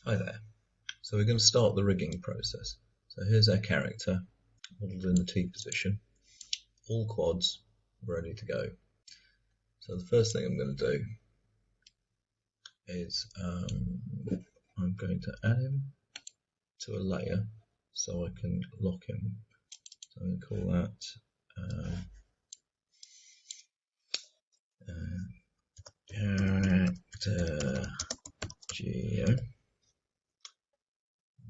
Hi there. So we're going to start the rigging process. So here's our character, modelled in the T position, all quads ready to go. So the first thing I'm going to do is I'm going to add him to a layer so I can lock him. So I'm going to call that character geo,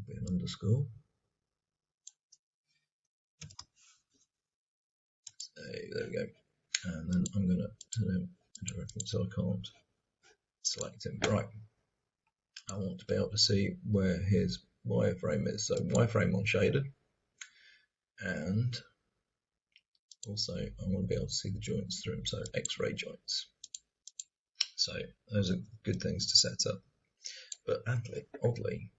be an underscore. There we go. And then I'm going to turn him into reference so I can't select him. Right. I want to be able to see where his wireframe is. So wireframe on shaded, and also I want to be able to see the joints through them, so X-ray joints. So those are good things to set up. But oddly,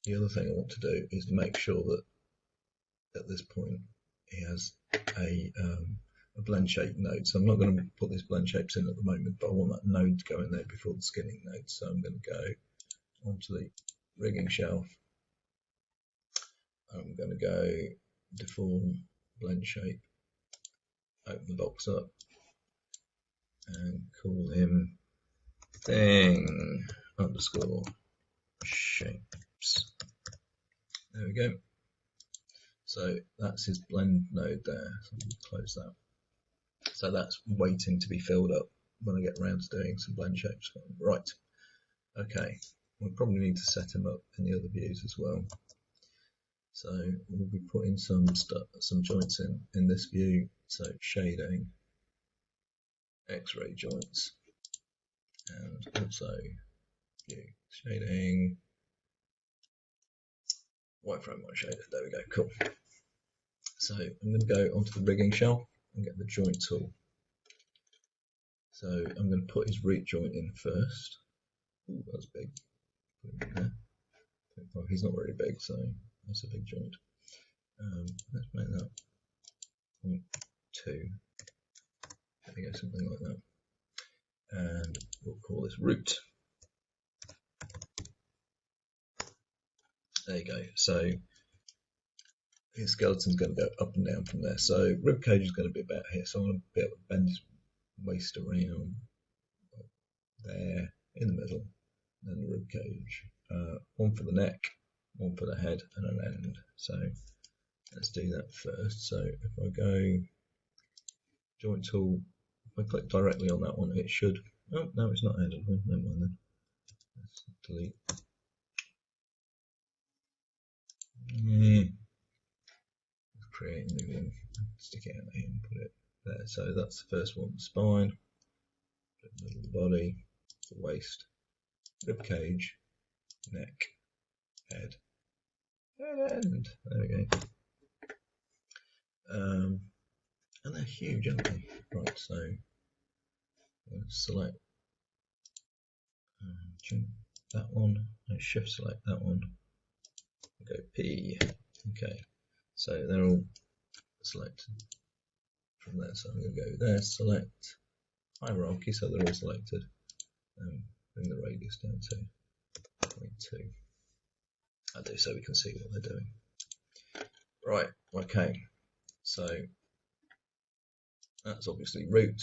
the other thing I want to do is make sure that at this point he has a blend shape node. So I'm not going to put these blend shapes in at the moment, but I want that node to go in there before the skinning node. So I'm going to go onto the rigging shelf. I'm going to go deform blend shape, open the box up, and call him thing underscore shapes. There we go. So that's his blend node there. So we'll close that. So that's waiting to be filled up when I get around to doing some blend shapes. Right. Okay. We'll probably need to set him up in the other views as well. So we'll be putting some joints in this view. So shading, X-ray joints, and also view shading, wireframe on shaded. There we go. Cool. So I'm going to go onto the rigging shelf and get the joint tool. So I'm going to put his root joint in first. Ooh, that's big. Put him in there. Well, he's not very big, so that's a big joint. Let's make that 0.2. There we go, something like that. And we'll call this root. There you go. So his skeleton's going to go up and down from there. So rib cage is going to be about here. So I'm going to be able to bend his waist around there in the middle. And then the rib cage. One for the neck, one for the head, and an end. So let's do that first. So if I go joint tool, if I click directly on that one, it should. Oh no, it's not added. Never mind then. Let's delete. Let's create a new one. Stick it out here and put it there. So that's the first one. Spine, middle of the body, the waist, rib cage, neck, head, and there we go. And they're huge, aren't they? Right, so select that one, and shift select that one, go P. Okay, so they're all selected from there. So I'm going to go there, select hierarchy, so they're all selected, and bring the radius down to 0.2. I do so we can see what they're doing. Right, okay, so that's obviously root,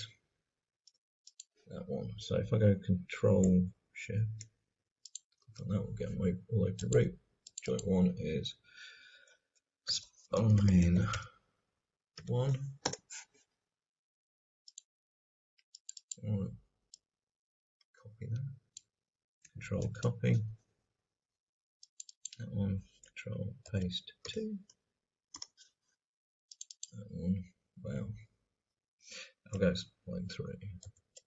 that one. So if I go Control Shift, that will get my all over the root. Joint one is spine one. Copy that. Control copy. That one. Control paste 2. That one. Wow. I'll go spine 3.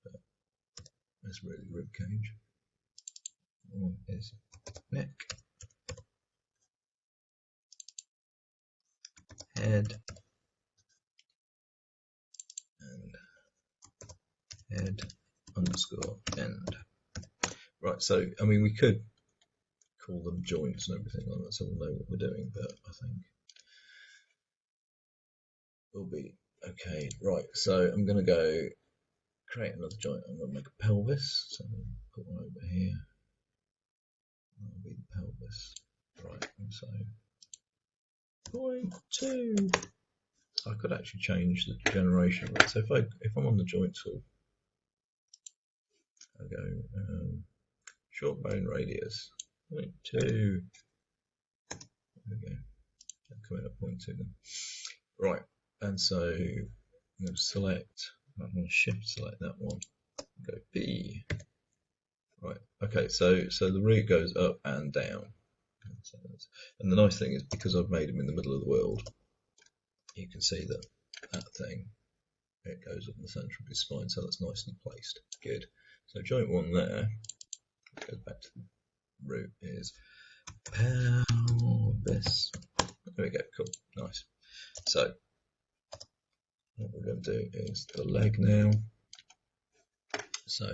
But that's really rib cage. One is neck, head, and head underscore end. Right, so I mean we could call them joints and everything like that, so we'll know what we're doing, but I think we'll be okay. Right, so I'm going to go create another joint. I'm going to make a pelvis, so I'm going to put one over here. That'll be the pelvis. Right, and so 0.2. So I could actually change the generation rate. So if I'm on the joint tool, I go short bone radius 0.2. There we go. Come in at 0.2 then. Right, and so I'm going to select. I'm going to shift select that one. Go B. Right. Okay. So the root goes up and down. And the nice thing is, because I've made them in the middle of the world, you can see that thing, it goes up in the centre of his spine, so that's nicely placed. Good. So joint one there, goes back to the root, is pelvis. There we go. Cool. Nice. So what we're going to do is the leg now. So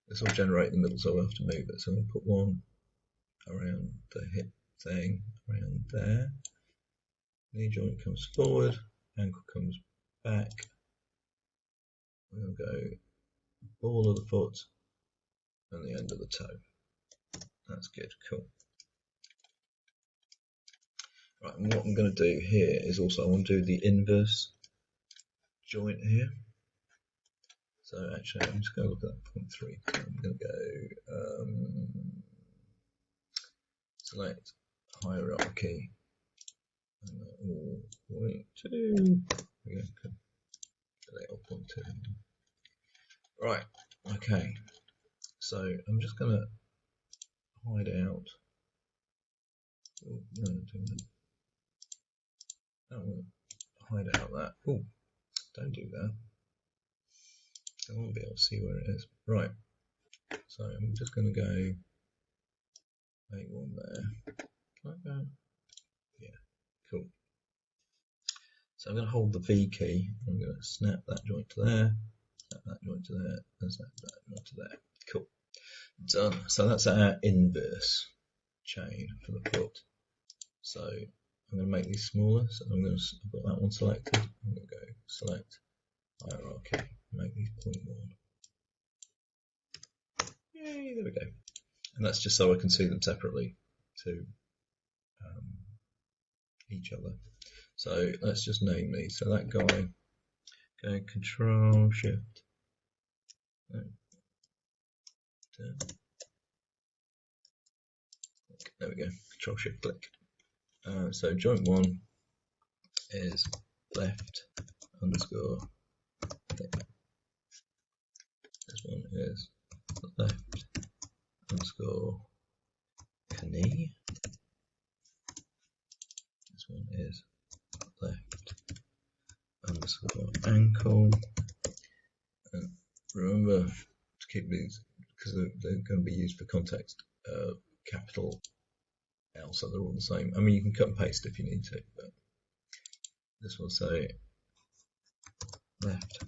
this will generate the middle, so we'll have to move it. So I'm going to put one around the hip thing, around there. Knee joint comes forward, ankle comes back. We'll go ball of the foot and the end of the toe. That's good, cool. Right, and what I'm going to do here is also I want to do the inverse joint here. So actually, I'm just going to look at that 0.3. So I'm going to go select hierarchy. And 0.2. We go. Select 0.2. Right. Okay. So I'm just going to hide out. Oh, no, I won't hide out that. Oh, don't do that. I won't be able to see where it is. Right. So I'm just going to go make one there. Like that. Yeah. Cool. So I'm going to hold the V key. I'm going to snap that joint to there, snap that joint to there, and snap that joint to there. Cool. Done. So that's our inverse chain for the foot. So I'm going to make these smaller. So I'm going to put that one selected. I'm going to go select hierarchy, make these 0.1. Yay, there we go. And that's just so I can see them separately to each other. So let's just name these. So that guy, go Control Shift. There we go. Control Shift click. So joint one is left underscore hip. This one is left underscore knee. This one is left underscore ankle. And remember to keep these, because they're going to be used for context, capital L, so they're all the same. I mean, you can cut and paste if you need to, but this will say left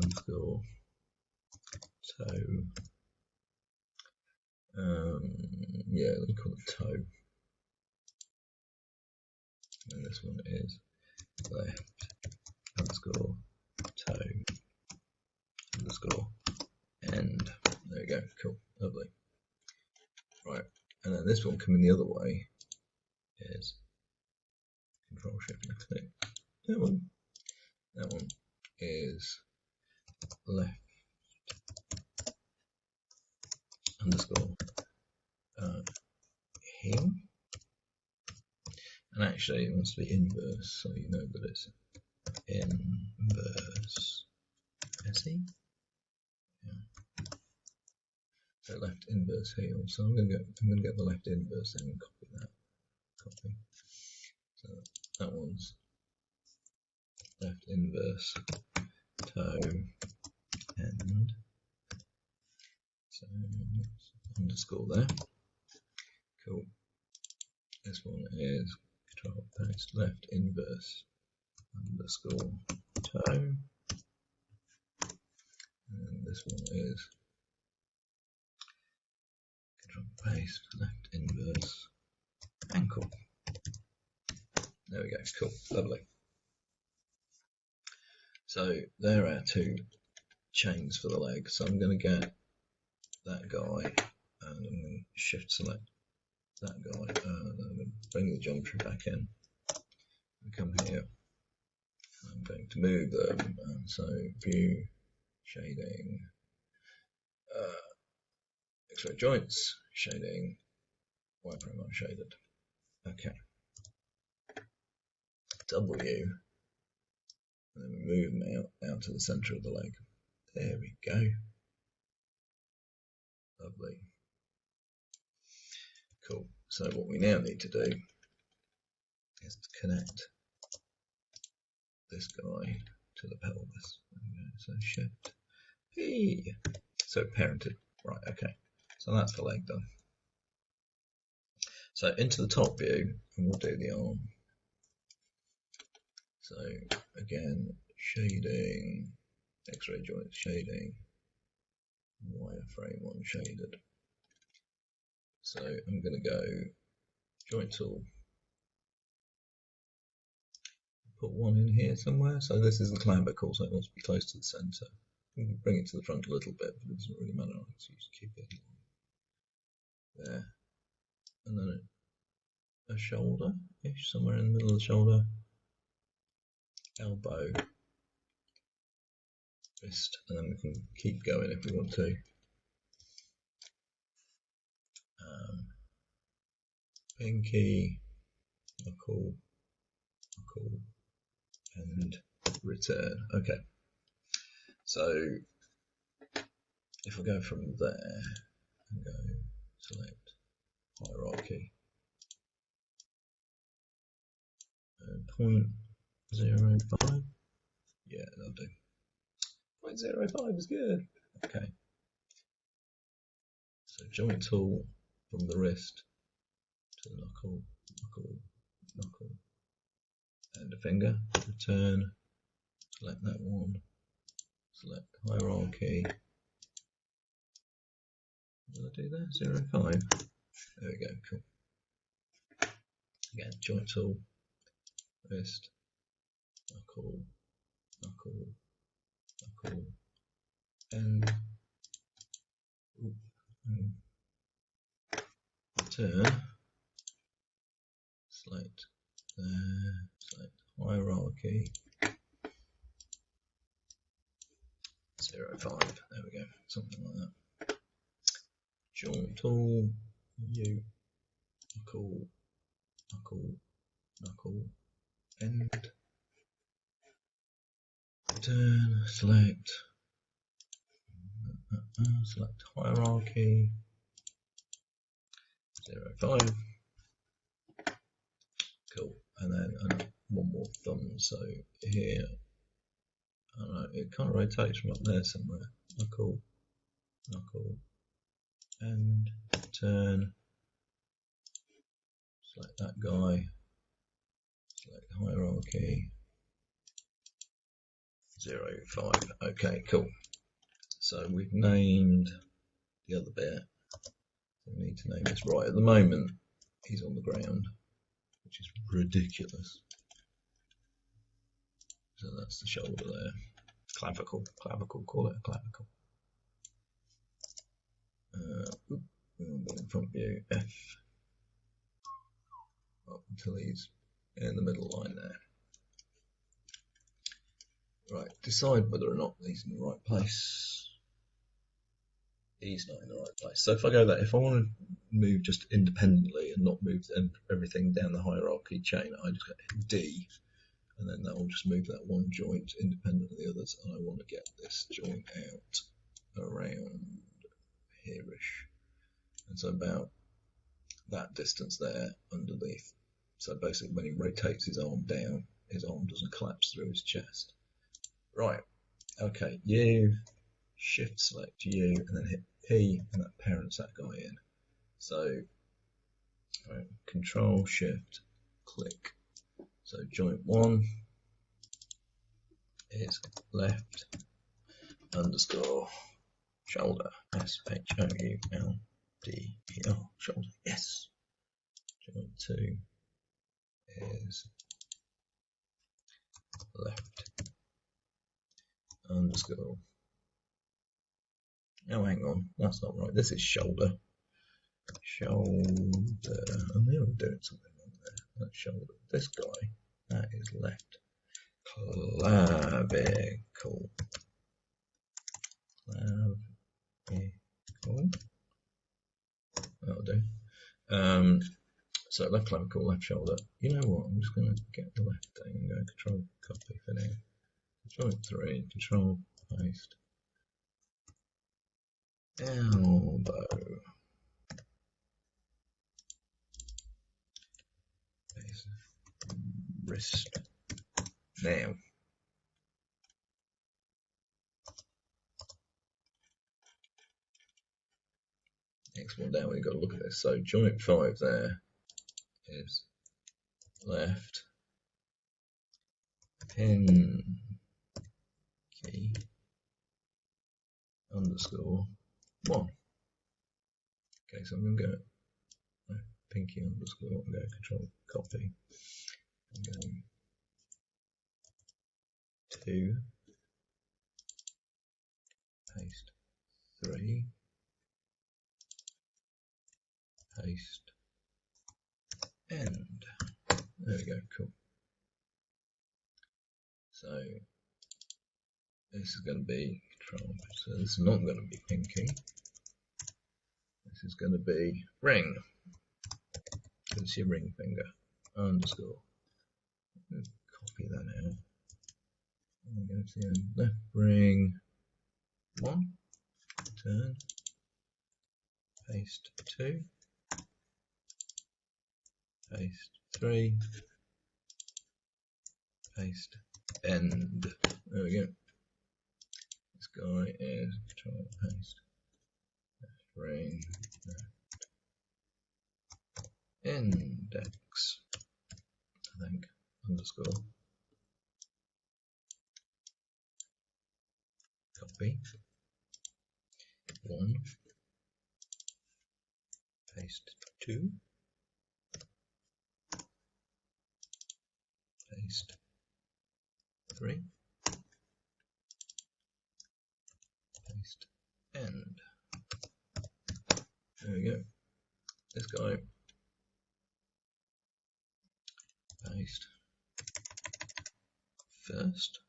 underscore toe. Yeah, let me call it toe. And this one is left underscore toe underscore end. There we go. Cool. Lovely. Right. And then this one coming the other way is Control Shift and click. That one is left underscore heel. And actually it wants to be inverse, so you know that it's inverse. SE. Yeah. So left inverse heel. So I'm going to get the left inverse and copy that. Copy. So that one's left inverse toe end. So underscore there. Cool. This one is Control Paste left inverse underscore toe. And this one is Control Paste left inverse ankle. There we go. Cool. Lovely. So there are two chains for the leg. So I'm going to get that guy and I'm going to shift select that guy. I'm going to bring the geometry back in. Come here. I'm going to move them. So view, shading, X-ray joints, shading, wireframe unshaded. Okay. W, and then we move them out to the center of the leg. There we go. Lovely. Cool. So what we now need to do is to connect this guy to the pelvis. So shift P. So parented. Right, okay. So that's the leg done. So into the top view, and we'll do the arm. So again, shading, X-ray joints, shading, wireframe unshaded. So I'm going to go joint tool, put one in here somewhere. So this is the clavicle, so it wants to be close to the center. We can bring it to the front a little bit, but it doesn't really matter. So just keep it there. And then a shoulder-ish, somewhere in the middle of the shoulder. Elbow, wrist, and then we can keep going if we want to. Pinky, knuckle, and return. Okay. So if I go from there and go select hierarchy, 0.05. Yeah, that'll do. 0.05 is good. Okay. So joint tool from the wrist to the knuckle, and a finger. Return. Select that one. Select hierarchy. What did I do there? 0.5. There we go. Cool. Again, joint tool, wrist, knuckle, and return. Select there. Select hierarchy. 0.5. There we go. Something like that. Joint tool, knuckle, end. Return. Select hierarchy. 0.5. Cool. And then one more thumb. So here, I don't know, it kind of rotates from up there somewhere. Knuckle, and turn. Select that guy. Select hierarchy. 0.5. Okay, cool. So we've named the other bit. We need to name this right. At the moment, he's on the ground, which is ridiculous. So that's the shoulder there. Clavicle, call it a clavicle. Front view, F. Up until he's in the middle line there. Right, decide whether or not he's in the right place. He's not in the right place. So if I go there, if I want to move just independently and not move everything down the hierarchy chain, I just hit D, and then that will just move that one joint independent of the others. And I want to get this joint out around here-ish. And so about that distance there underneath. So basically when he rotates his arm down, his arm doesn't collapse through his chest. Right, okay, U, shift select U, and then hit P, and that parents that guy in. So control shift click. So joint 1 is left underscore shoulder, SHOULDER, shoulder, yes. Joint 2 is left underscore. Oh, hang on, that's not right. This is shoulder. Shoulder doing something on there. That shoulder. This guy, that is left clavicle. Clavicle. That'll do. So left clavicle, left shoulder. You know what? I'm just going to get the left thing and go Control copy for now. Control 3, Control paste. Elbow. Wrist. Now. Next one down, we've got to look at this. So joint 5 there is left pin key underscore 1. Okay, so I'm going to go pinky underscore and go Control copy. I'm going 2, paste 3, paste, end. There we go, cool. So this is going to be Control, so this is not going to be pinky. This is going to be ring. It's your ring finger. Underscore. Copy that out. And go to the end. Left ring 1. Turn. Paste 2. Paste 3. Paste end. There we go. This guy is Control paste. Left ring. Index. I think. Underscore. Copy. 1. Paste 2. Paste 3. Paste end. There we go. This guy. Paste first.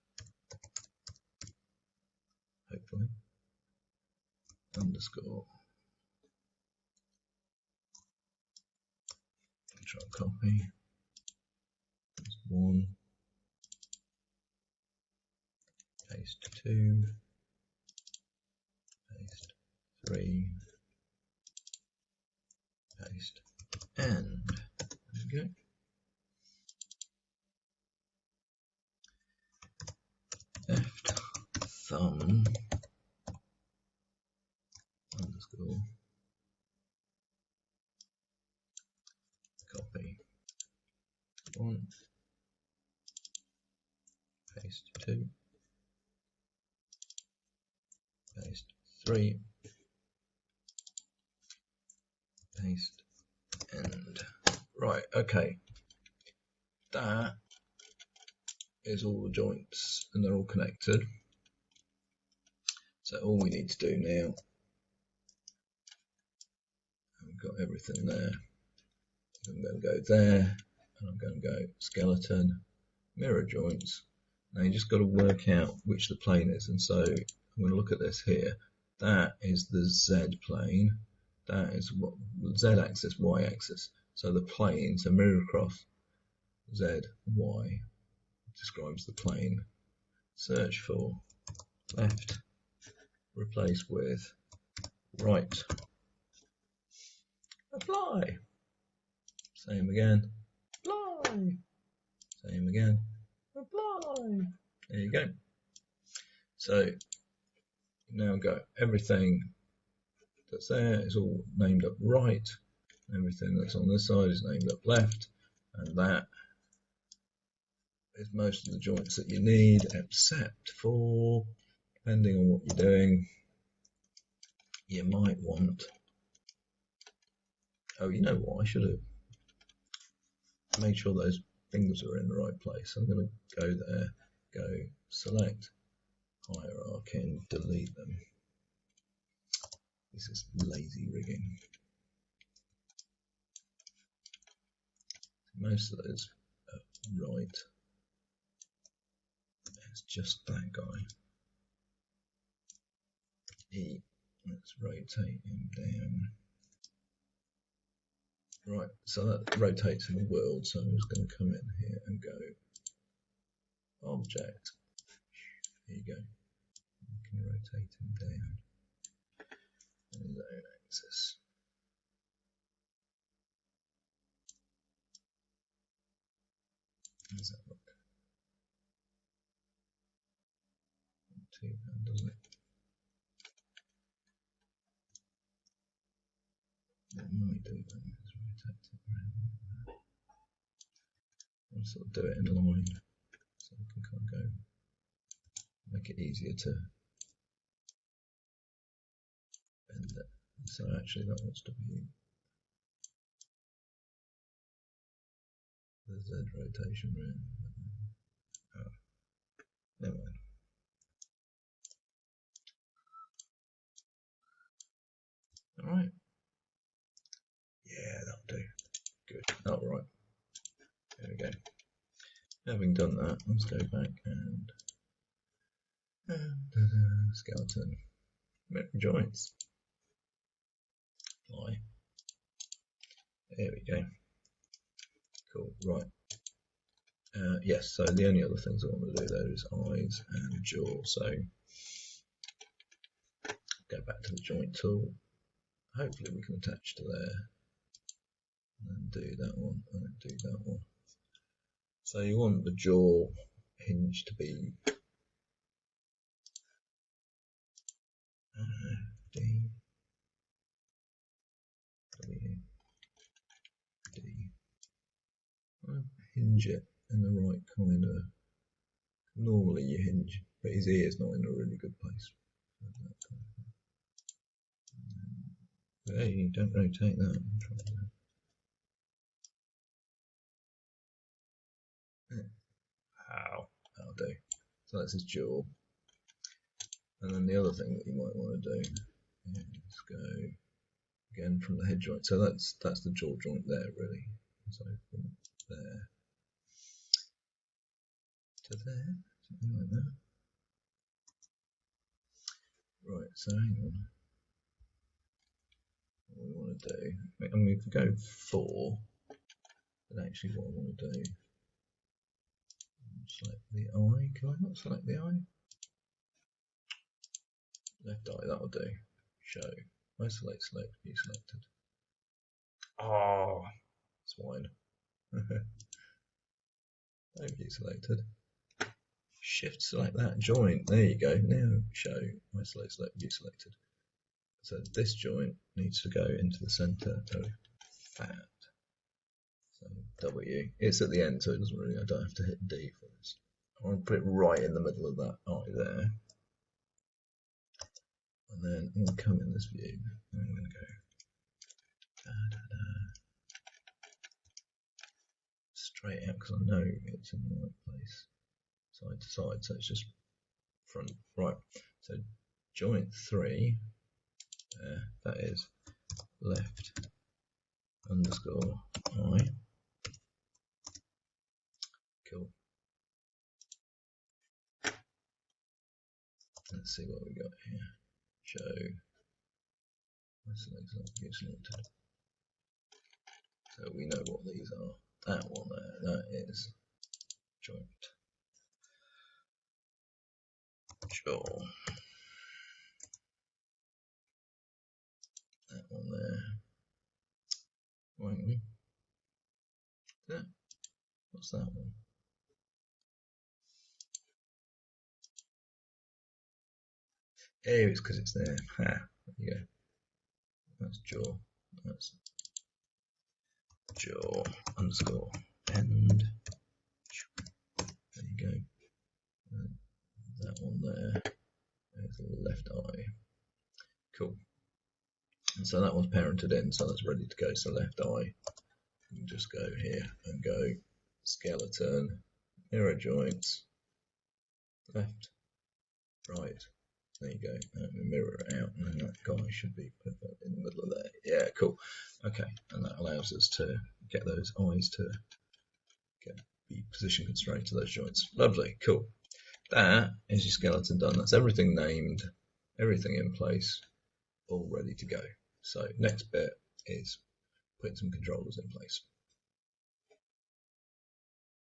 Hopefully. Underscore. Control copy. 1. Paste 2. Paste 3. Paste end. There we go. Left thumb underscore copy 1, paste 2, paste 3, paste end. Right, okay. That is all the joints and they're all connected. So all we need to do now, we've got everything there. I'm going to go there and I'm going to go skeleton, mirror joints. Now you just got to work out which the plane is, and so I'm going to look at this here. That is the Z plane. That is what Z axis, Y axis. So the plane, so mirror across Z, Y describes the plane. Search for left, replace with right. Apply. Same again. Apply. Same again. Apply. There you go. So now go. Everything that's there is all named up right. Everything that's on this side is named up left, and that is most of the joints that you need, except for, depending on what you're doing, you might want, oh, you know what, I should have made sure those fingers are in the right place. I'm going to go there, go select hierarchy and delete them. This is lazy rigging. most of those are right. It's just that guy. E. Let's rotate him down. Right, so that rotates in the world, so I'm just going to come in here and go object. Here you go. You can rotate him down on his own axis. How does that look? Not too bad, doesn't it? What might do then is rotate it around. I'll sort of do it in a line so we can kind of go, make it easier to bend it. So actually that wants to be the Z rotation round. Oh, never mind. Alright. Yeah, that'll do. Good. Oh, right. There we go. Having done that, let's go back and skeleton. Mirror joints. Fly. There we go. Cool. Right. Yes, so the only other things I want to do there is eyes and jaw. So go back to the joint tool. Hopefully we can attach to there. And do that one, and then do that one. So you want the jaw hinge to be D, W, D. Hinge it in the right kind of. Normally you hinge, but his ear's not in a really good place. Hey, don't rotate that. Ow, that'll do. So that's his jaw. And then the other thing that you might want to do is go again from the head joint. So that's the jaw joint there really. So from there to there, something like that. Right, so hang on. What we want to do, I mean, we can go 4, but actually what I want to do, select the eye. Can I not select the eye? Left eye, that'll do. Show. Isolate, select, view selected. Oh, swine. Don't view selected. Shift select that joint. There you go. Now show. Isolate, select, view selected. So this joint needs to go into the center of that. So W. It's at the end, so it doesn't really. I don't have to hit D for this. I want to put it right in the middle of that eye there. And then I'm going to come in this view, and I'm going to go straight out because I know it's in the right place, side to side, so it's just front, right. So joint 3, that is left underscore I. Cool. Let's see what we got here. Show. View selected. So we know what these are. That one there, that is joint jaw. That one there. Right. Yeah. What's that one? Oh, it's because it's there. Ha, there you go. That's jaw. That's jaw underscore end. There you go. And that one there. There's the left eye. Cool. And so that one's parented in, so that's ready to go. So left eye. You can just go here and go skeleton, mirror joints, left, right. There you go. And mirror it out, and that guy should be perfect in the middle of there. Yeah, cool. Okay, and that allows us to get those eyes to be position constrained to those joints. Lovely, cool. That is your skeleton done. That's everything named, everything in place, all ready to go. So next bit is putting some controllers in place.